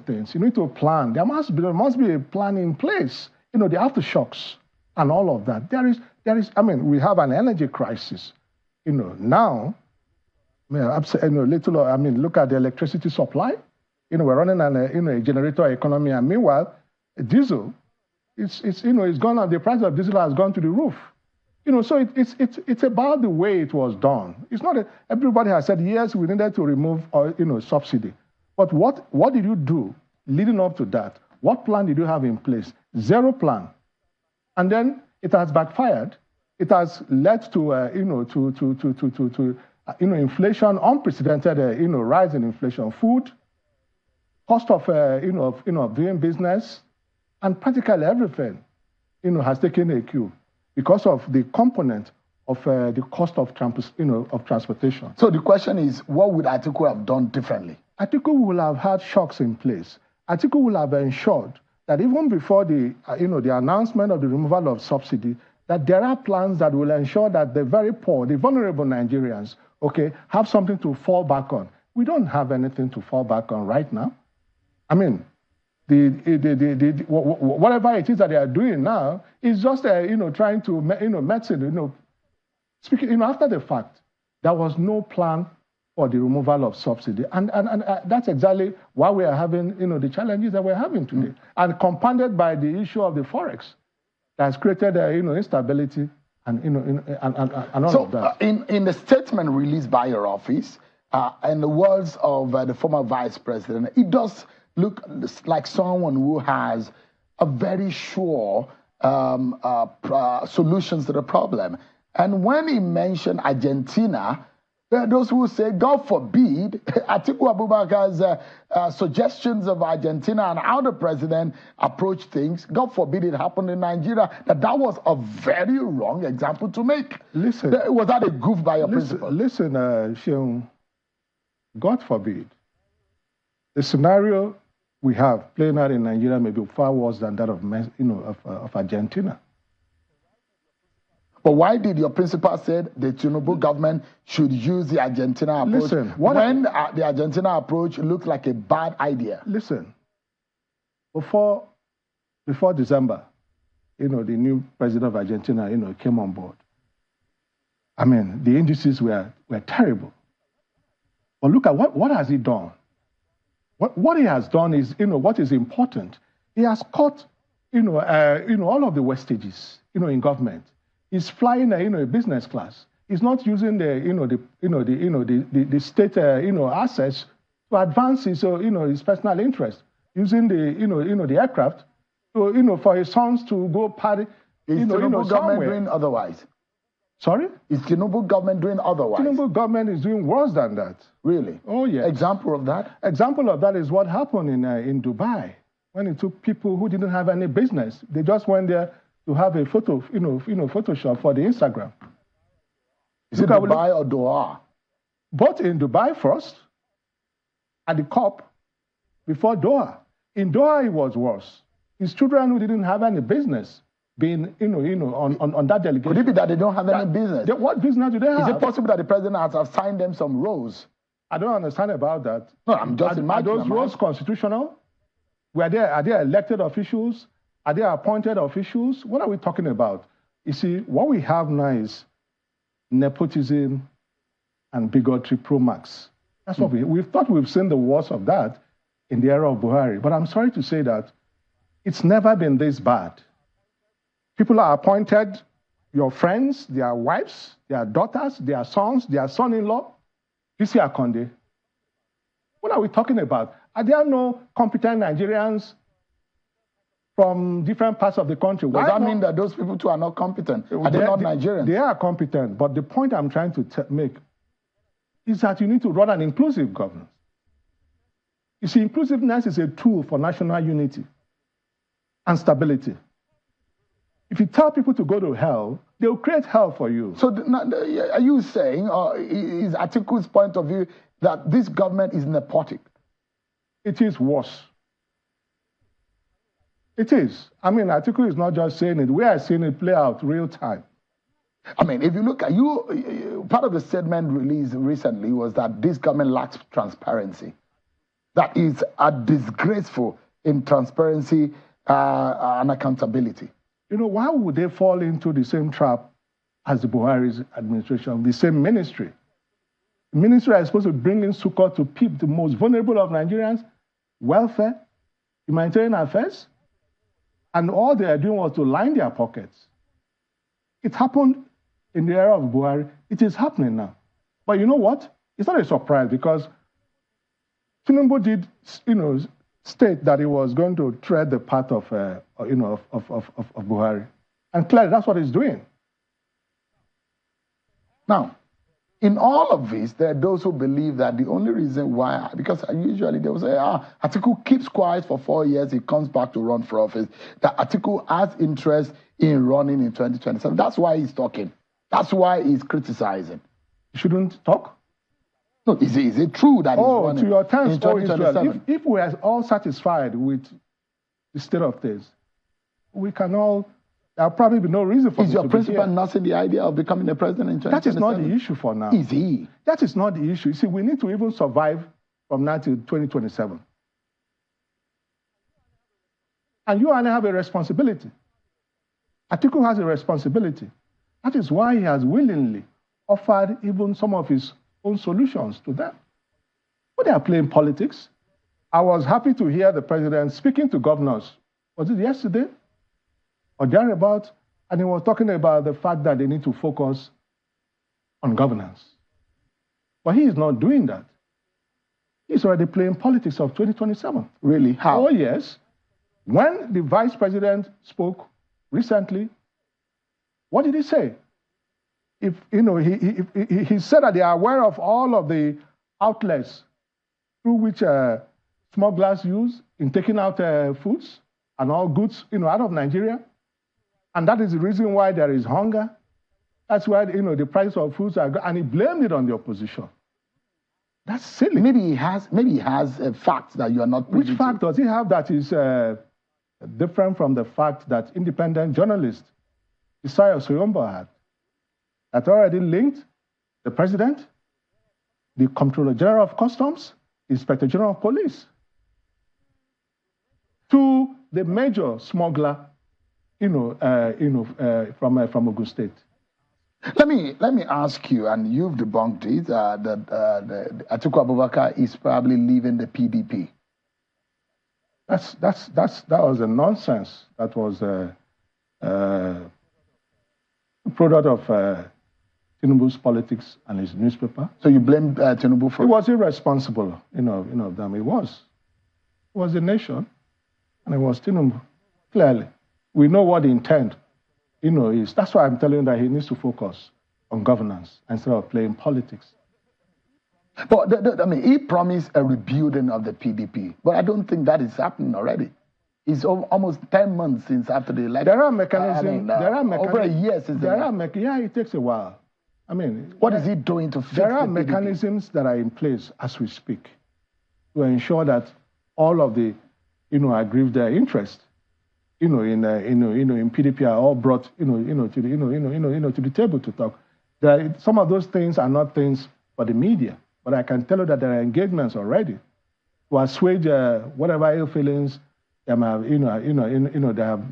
things. You need to plan. There must be a plan in place. The aftershocks and all of that. There is. We have an energy crisis. Now, look at the electricity supply. We're running a generator economy, and meanwhile, diesel, it's gone up. The price of diesel has gone to the roof. So it's about the way it was done. It's not everybody has said, yes, we needed to remove, subsidy. But what did you do leading up to that? What plan did you have in place? Zero plan. And then it has backfired. It has led to, inflation, unprecedented, rise in inflation, food, cost of, doing business, and practically everything, has taken a cue because of the component of the cost of transportation. So the question is, what would Atiku have done differently? Atiku will have had shocks in place. Atiku will have ensured that even before the announcement of the removal of subsidy, that there are plans that will ensure that the very poor, the vulnerable Nigerians, have something to fall back on. We don't have anything to fall back on right now. Whatever it is that they are doing now is just, trying to, medicine, speaking, after the fact, there was no plan for the removal of subsidy. And that's exactly why we are having, the challenges that we're having today. And compounded by the issue of the Forex that has created, instability and and all So of that. in the statement released by your office, in the words of the former vice president, it does look like someone who has a very sure solutions to the problem. And when he mentioned Argentina, there are those who say, God forbid, Atiku Abubakar's suggestions of Argentina and how the president approached things, God forbid it happened in Nigeria, that was a very wrong example to make. Listen. Was that a goof by your principal? Listen, Sheung, God forbid. The scenario we have playing out in Nigeria may be far worse than that of Argentina. But why did your principal say the Tinubu government should use the Argentina approach when the Argentina approach looked like a bad idea? Listen, before December, the new president of Argentina, came on board. I mean, the indices were terrible. But look at what has he done? What he has done is, what is important. He has cut, all of the wastages, in government. He's flying, a business class. He's not using the state, assets to advance his, his personal interest. Using the aircraft, for his sons to go party. Is Tinubu government doing otherwise? Sorry? Is Tinubu government doing otherwise? Tinubu government is doing worse than that. Really? Oh, yeah. Example of that? Example of that is what happened in Dubai, when it took people who didn't have any business. They just went there to have a photo, Photoshop for the Instagram. Is it Dubai or Doha? Both in Dubai first, at the COP, before Doha. In Doha, it was worse. His children who didn't have any business being, on that delegation. Could it be that they don't have any business? What business do they have? Is it possible that the president has assigned them some roles? I don't understand about that. No, I'm just imagining. Are those roles constitutional? Are they elected officials? Are they appointed officials? What are we talking about? You see, what we have now is nepotism and bigotry pro max. That's what we thought we've seen the worst of that in the era of Buhari. But I'm sorry to say that it's never been this bad. People are appointed, your friends, their wives, their daughters, their sons, their son-in-law. Bisi Akonde. What are we talking about? Are there no competent Nigerians from different parts of the country? Does that mean that those people too are not competent? Are they not Nigerians? They are competent, but the point I'm trying to make is that you need to run an inclusive governance. You see, inclusiveness is a tool for national unity and stability. If you tell people to go to hell, they'll create hell for you. So are you saying, or is Atiku's point of view, that this government is nepotic? It is worse. It is. I mean, Atiku is not just saying it. We are seeing it play out real time. I mean, if you look at part of the statement released recently was that this government lacks transparency. That is disgraceful in transparency and accountability. Why would they fall into the same trap as the Buhari's administration, the same ministry? The ministry is supposed to bring in succor to people, the most vulnerable of Nigerians, welfare, humanitarian affairs, and all they are doing was to line their pockets. It happened in the era of Buhari. It is happening now. But you know what? It's not a surprise because Tinubu did, state that he was going to tread the path of Buhari. And clearly, that's what he's doing. Now, in all of this, there are those who believe that the only reason why, because usually they will say, Atiku keeps quiet for 4 years, he comes back to run for office, that Atiku has interest in running in 2027. That's why he's talking. That's why he's criticizing. You shouldn't talk? No, is it true that he's running to your terms, in 2027? If we are all satisfied with the state of things, we can all, there'll probably be no reason for Is your principal not seeing the idea of becoming the president in 2027? That is not the issue for now. Is he? That is not the issue. You see, we need to even survive from now to 2027. And you and I have a responsibility. Atiku has a responsibility. That is why he has willingly offered even some of his own solutions to them. But they are playing politics. I was happy to hear the president speaking to governors. Was it yesterday or thereabout? And he was talking about the fact that they need to focus on governance. But he is not doing that. He's already playing politics of 2027. Really? How? Oh, yes. When the vice president spoke recently, what did he say? He said that they are aware of all of the outlets through which smugglers use in taking out foods and all goods, out of Nigeria. And that is the reason why there is hunger. That's why, the price of foods are, and he blamed it on the opposition. That's silly. Maybe he has a fact that you are not privy to. Which fact does he have that is different from the fact that independent journalist Isaiah Soyombo had? That already linked the president, the Comptroller General of Customs, Inspector General of Police, to the major smuggler, from Ogun State. Let me ask you, and you've debunked it, that Atiku Abubakar is probably leaving the PDP. That was a nonsense. That was a product of Tinubu's politics and his newspaper. So you blame Tinubu for it? It was irresponsible, of them. It was the nation, and it was Tinubu. Clearly, we know what the intent, is. That's why I'm telling you that he needs to focus on governance instead of playing politics. But he promised a rebuilding of the PDP, but I don't think that is happening already. It's almost 10 months since after the election. There are mechanisms. Over a year since. Yeah, it takes a while. What is he doing to fix There are the mechanisms that are in place as we speak to ensure that all of the, aggrieved interest, in PDP are all brought, to the table to talk. Some of those things are not things for the media, but I can tell you that there are engagements already to assuage whatever ill feelings that may have,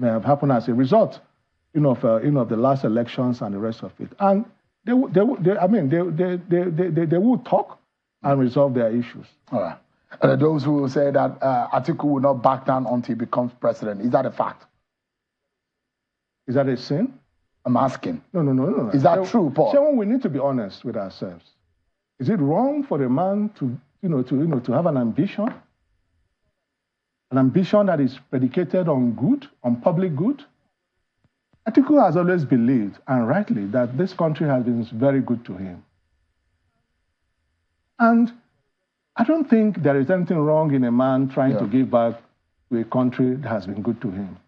may have happened as a result, of the last elections and the rest of it. And they will talk and resolve their issues. All right. Those who say that Atiku will not back down until he becomes president, is that a fact? Is that a sin? I'm asking. No. Is that true, Paul? Sharon, we need to be honest with ourselves. Is it wrong for a man to have an ambition? An ambition that is predicated on good, on public good? Atiku has always believed, and rightly, that this country has been very good to him. And I don't think there is anything wrong in a man trying to give back to a country that has been good to him.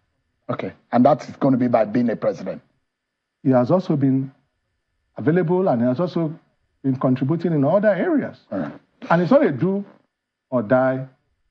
Okay, and that's going to be by being a president. He has also been available, and he has also been contributing in other areas. Right. And it's not a do or die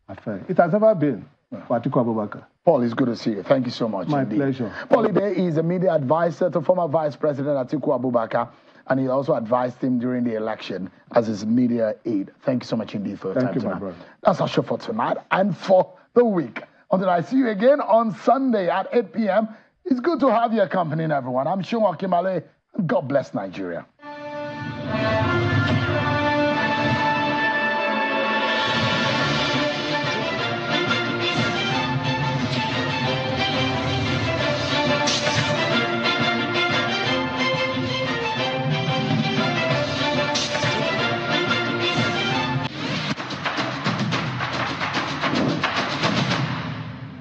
affair. It has never been for Atiku Abubakar. Paul, it's good to see you. Thank you so much. My pleasure. Paul Ide is a media advisor to former Vice President Atiku Abubakar, and he also advised him during the election as his media aide. Thank you so much indeed for your time tonight. My brother. That's our show for tonight and for the week. Until I see you again on Sunday at 8 p.m., it's good to have your company, everyone. I'm Shunwa Kimale, and God bless Nigeria.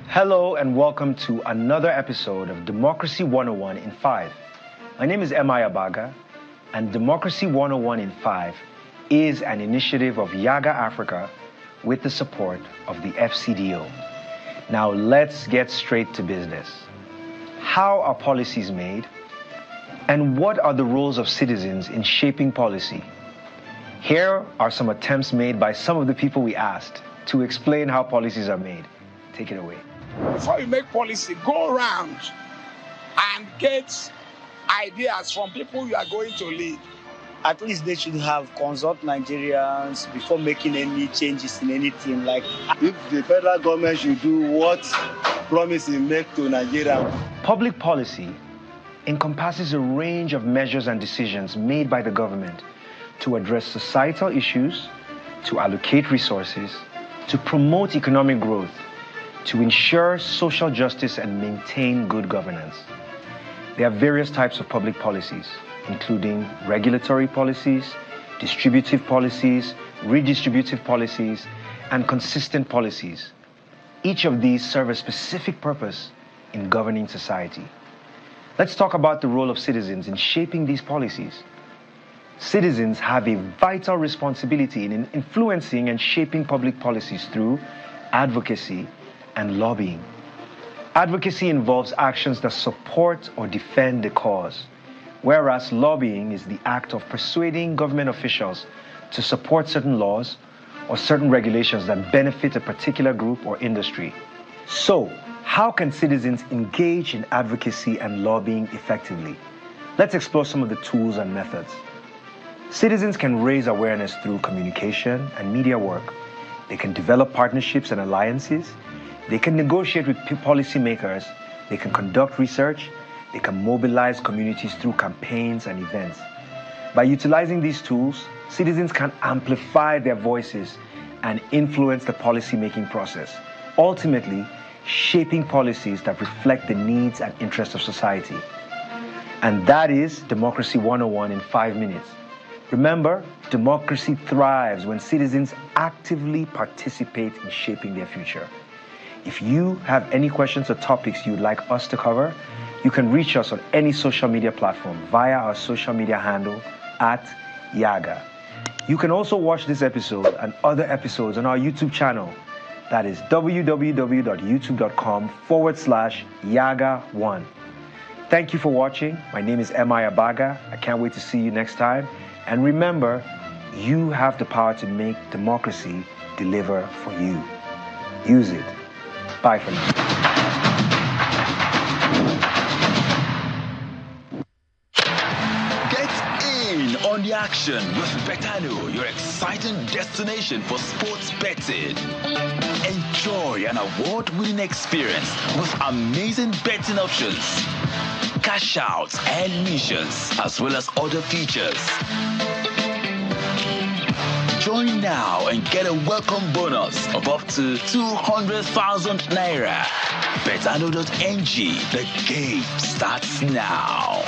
Hello and welcome to another episode of Democracy 101 in 5. My name is M.I. Abaga, and Democracy 101 in 5 is an initiative of Yaga Africa with the support of the FCDO. Now let's get straight to business. How are policies made? And what are the roles of citizens in shaping policy? Here are some attempts made by some of the people we asked to explain how policies are made. Take it away. Before you make policy, go around and get ideas from people you are going to lead. At least they should have consult Nigerians before making any changes in anything. Like if the federal government should do what promises make to Nigeria. Public policy encompasses a range of measures and decisions made by the government to address societal issues, to allocate resources, to promote economic growth, to ensure social justice and maintain good governance. There are various types of public policies, including regulatory policies, distributive policies, redistributive policies, and consistent policies. Each of these serve a specific purpose in governing society. Let's talk about the role of citizens in shaping these policies. Citizens have a vital responsibility in influencing and shaping public policies through advocacy and lobbying. Advocacy involves actions that support or defend the cause, whereas lobbying is the act of persuading government officials to support certain laws or certain regulations that benefit a particular group or industry. So, how can citizens engage in advocacy and lobbying effectively? Let's explore some of the tools and methods. Citizens can raise awareness through communication and media work. They can develop partnerships and alliances. They can negotiate with policymakers. They can conduct research. They can mobilize communities through campaigns and events. By utilizing these tools, citizens can amplify their voices and influence the policy-making process, ultimately shaping policies that reflect the needs and interests of society. And that is Democracy 101 in 5 minutes. Remember, democracy thrives when citizens actively participate in shaping their future. If you have any questions or topics you'd like us to cover, you can reach us on any social media platform via our social media handle @Yaga. You can also watch this episode and other episodes on our YouTube channel. That is www.youtube.com/Yaga1. Thank you for watching. My name is M.I. Abaga. I can't wait to see you next time. And remember, you have the power to make democracy deliver for you. Use it. Bye for now. On the action with Betano, your exciting destination for sports betting. Enjoy an award-winning experience with amazing betting options, cash outs and missions, as well as other features. Join now and get a welcome bonus of up to 200,000 Naira. Betano.ng, the game starts now.